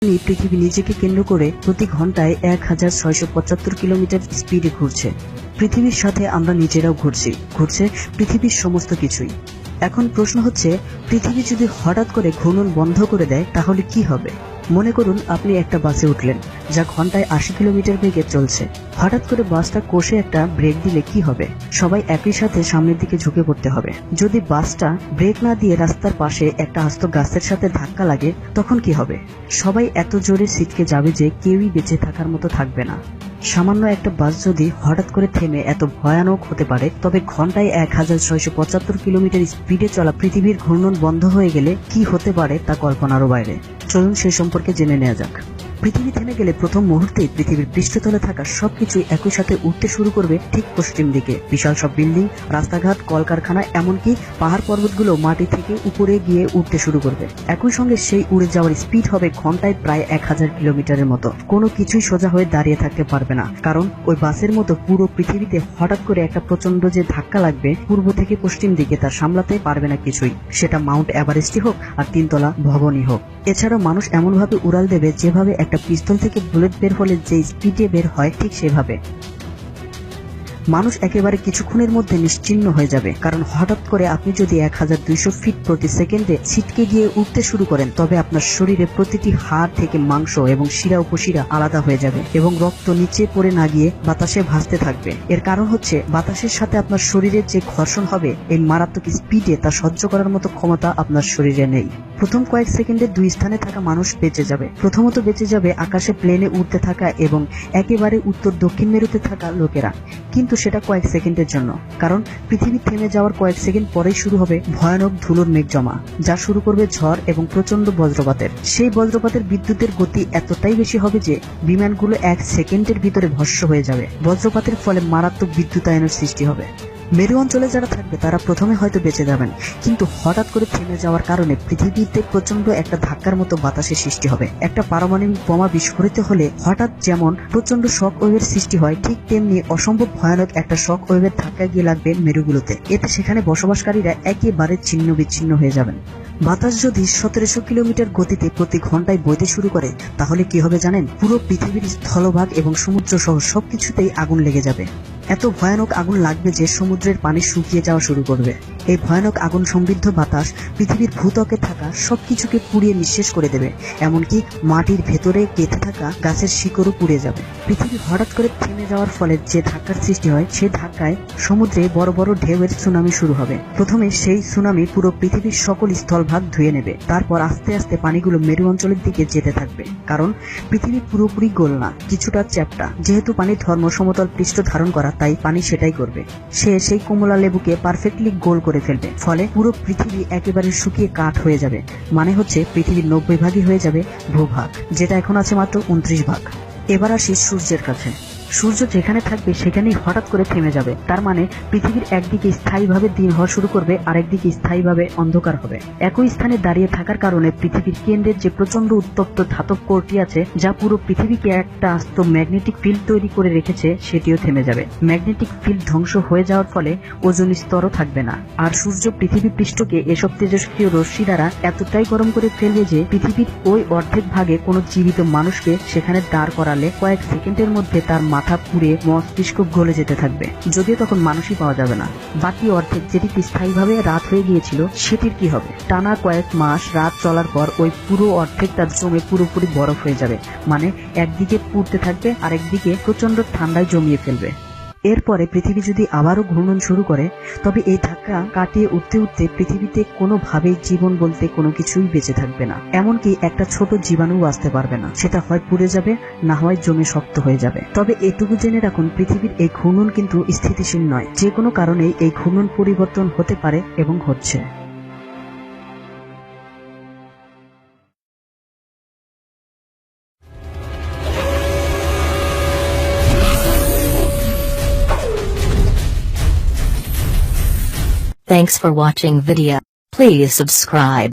পৃথিবী নিজেকে কেন্দ্র করে প্রতি ঘন্টায় ১,৬৭৫ কিলোমিটার স্পিডে ঘুরছে। পৃথিবীর সাথে আমরা নিজেরাও ঘুরছে পৃথিবীর সমস্ত কিছুই। এখন প্রশ্ন হচ্ছে, পৃথিবী যদি হঠাৎ করে ঘূর্ণন বন্ধ করে দেয় তাহলে কি হবে? মনে করুন আপনি একটা বাসে উঠলেন যা ঘন্টায় ৮০ কিলোমিটার বেগে চলছে। হঠাৎ করে বাসটা কষে একটা ব্রেক দিলে কি হবে? সবাই একই সাথে সামনের দিকে ঝুঁকে পড়তে হবে। যদি বাসটা ব্রেক না দিয়ে রাস্তার পাশে একটা আস্ত গাছের সাথে ধাক্কা লাগে তখন কি হবে? সবাই এত জোরে ছিটকে যাবে যে কেউই বেঁচে থাকার মতো থাকবে না। সামান্য একটা বাস যদি হঠাৎ করে থেমে এত ভয়ানক হতে পারে, তবে ঘন্টায় ১,৬৭৫ কিলোমিটার স্পিডে চলা পৃথিবীর ঘূর্ণন বন্ধ হয়ে গেলে কি হতে পারে তা কল্পনারও বাইরে। চলুন সে সম্পর্কে জেনে নেওয়া যাক। পৃথিবী থেমে গেলে প্রথম মুহূর্তেই পৃথিবীর পৃষ্ঠতলে থাকা সবকিছু একই সাথে উঠতে শুরু করবে ঠিক পশ্চিম দিকে। বিশাল সব বিল্ডিং, রাস্তাঘাট, কলকারখানা, এমনকি পাহাড় পর্বতগুলো মাটি থেকে উপরে গিয়ে উঠতে শুরু করবে। একই সঙ্গে সেই উড়ে যাওয়ার স্পিড হবে ঘন্টায় প্রায় ১,০০০ কিলোমিটারের মতো। কোনো কিছুই সোজা হয়ে দাঁড়িয়ে থাকতে পারবে না, কারণ ওই বাসের মতো পুরো পৃথিবীতে হঠাৎ করে একটা প্রচন্ড যে ধাক্কা লাগবে পূর্ব থেকে পশ্চিম দিকে, তা সামলাতে পারবে না কিছুই। সেটা মাউন্ট এভারেস্টই হোক আর ৩ তলা ভবনই হোক। এছাড়াও মানুষ এমনভাবে উড়াল দেবে যেভাবে একটা পিস্তল থেকে বুলেট বের হলে যে স্পিডে বের হয় ঠিক সেভাবে। মানুষ একেবারে কিছুক্ষণের মধ্যে নিশ্চিহ্ন হয়ে যাবে, কারণ হঠাৎ করে আপনি যদি ১,২০০ ফিট প্রতি সেকেন্ডে ছিটকে গিয়ে উঠতে শুরু করেন, তবে আপনার শরীরে প্রতিটি হাড় থেকে মাংস এবং শিরা উপশিরা আলাদা হয়ে যাবে এবং রক্ত নিচে পড়ে না গিয়ে বাতাসে ভাসতে থাকবে। এর কারণ হচ্ছে বাতাসের সাথে আপনার শরীরের যে ঘর্ষণ হবে এই মারাত্মক স্পিডে তা সহ্য করার মতো ক্ষমতা আপনার শরীরে নেই। প্রথম কয়েক সেকেন্ডে দুই স্থানে থাকা মানুষ বেঁচে যাবে। প্রথমত বেঁচে যাবে আকাশে প্লেনে উড়তে থাকা এবং একেবারে উত্তর দক্ষিণ মেরুতে থাকা লোকেরা, কিন্তু সেটা কয়েক সেকেন্ডের জন্য, কারণ পৃথিবী থেমে যাওয়ার কয়েক সেকেন্ড পরেই শুরু হবে ভয়ানক ধুলোর মেঘ জমা, যা শুরু করবে ঝড় এবং প্রচন্ড বজ্রপাতের। সেই বজ্রপাতের বিদ্যুতের গতি এতটাই বেশি হবে যে বিমানগুলো ১ সেকেন্ডের ভিতরে ভস্ম হয়ে যাবে। বজ্রপাতের ফলে মারাত্মক বিদ্যুতায়নের সৃষ্টি হবে। মেরু অঞ্চলে যারা থাকবে তারা প্রথমে হয়তো বেঁচে যাবেন, কিন্তু হঠাৎ করে থেমে যাওয়ার কারণে পৃথিবীতে প্রচন্ড একটা ধাক্কার মতো বাতাসের সৃষ্টি হবে। একটা পারমাণবিক বোমা বিস্ফোরিত হলে হঠাৎ যেমন প্রচন্ড শক ওয়েভের সৃষ্টি হয়, ঠিক তেমনি অসম্ভব ভয়ানক একটা শক ওয়েভের ধাক্কা গিয়ে লাগবে মেরুগুলোতে। এতে সেখানে বসবাসকারীরা একেবারে ছিন্ন বিচ্ছিন্ন হয়ে যাবেন। বাতাস যদি ১৭০০ কিলোমিটার গতিতে প্রতি ঘন্টায় বইতে শুরু করে তাহলে কি হবে জানেন? পুরো পৃথিবীর স্থলভাগ এবং সমুদ্র সহ সবকিছুতেই আগুন লেগে যাবে। এত ভয়ানক আগুন লাগবে যে সমুদ্রের পানি শুকিয়ে যাওয়া শুরু করবে। এই ভয়ানক আগুন সমৃদ্ধ বাতাস পৃথিবীর ভূত্বকে থাকা সবকিছুকে পুড়িয়ে নিঃশেষ করে দেবে, এমনকি মাটির ভেতরে গেঁথে থাকা গাছের শিকড়ও পুড়ে যাবে। পৃথিবী হঠাৎ করে থেমে যাওয়ার ফলে যে ধাক্কার সৃষ্টি হয়, সেই ধাক্কায় সমুদ্রে বড় বড় ঢেউয়ের সুনামি শুরু হবে। প্রথমে সেই সুনামি পুরো পৃথিবীর সকল স্থলভাগ ধুয়ে নেবে, তারপর আস্তে আস্তে পানিগুলো মেরু অঞ্চলের দিকে যেতে থাকবে। কারণ পৃথিবী পুরোপুরি গোল না, কিছুটা চ্যাপ্টা। যেহেতু পানির ধর্ম সমতল পৃষ্ঠ ধারণ করা, তাই পানি সেটাই করবে। সে সেই কমলা লেবুকে পারফেক্টলি গোল করে ফেলবে। ফলে পুরো পৃথিবী একেবারে শুকিয়ে কাঠ হয়ে যাবে। মানে হচ্ছে পৃথিবীর ৯০ ভাগই হয়ে যাবে ভূভাগ, যেটা এখন আছে মাত্র ২৯ ভাগ। এবার আসি সূর্যের কাছে। সূর্য যেখানে থাকবে সেখানেই হঠাৎ করে থেমে যাবে। তার মানে পৃথিবীর একদিকে স্থায়ীভাবে দিন হওয়া শুরু করবে, আরেকদিকে স্থায়ীভাবে অন্ধকার হবে। একই স্থানে দাঁড়িয়ে থাকার কারণে পৃথিবীর কেন্দ্রের যে প্রচন্ড উত্তপ্ত ধাতব কোরটি আছে, যা পুরো পৃথিবীকে একটা আস্ত ম্যাগনেটিক ফিল্ড তৈরি করে রেখেছে, সেটিও থেমে যাবে। ম্যাগনেটিক ফিল্ড ধ্বংস হয়ে যাওয়ার ফলে ওজোন স্তরও থাকবে না। আর সূর্য পৃথিবী পৃষ্ঠকে এসব তেজস্ক্রিয় রশ্মি দ্বারা এতটাই গরম করে ফেলবে যে পৃথিবীর ওই অর্ধেক ভাগে কোনো জীবিত মানুষকে সেখানে দাঁড় করালে কয়েক সেকেন্ডের মধ্যে তার মাথা পুড়ে মস্তিষ্ক গলে যেতে থাকবে, যদিও তখন মানুষই পাওয়া যাবে না। বাকি অর্ধেক, যেটি স্থায়ীভাবে রাত হয়ে গিয়েছিল, সেটির কি হবে? টানা কয়েক মাস রাত চলার পর ওই পুরো অর্ধেকটা জমে পুরোপুরি বরফ হয়ে যাবে। মানে একদিকে পুড়তে থাকবে, আরেকদিকে প্রচন্ড ঠান্ডায় জমিয়ে ফেলবে। এরপরে পৃথিবী যদি আবারও ঘূর্ণন শুরু করে, তবে এই ধাক্কা কাটিয়ে উঠতে উঠতে পৃথিবীতে কোনোভাবেই জীবন বলতে কোনো কিছুই বেঁচে থাকবে না। এমনকি একটা ছোট জীবাণু বাঁচতে পারবে না। সেটা হয় পুড়ে যাবে, না হয় জমে শক্ত হয়ে যাবে। তবে এটুকু জেনে রাখুন, পৃথিবীর এই ঘূর্ণন কিন্তু স্থিতিশীল নয়। যে কোনো কারণেই এই ঘূর্ণন পরিবর্তন হতে পারে এবং হচ্ছে। Thanks for watching video. Please subscribe.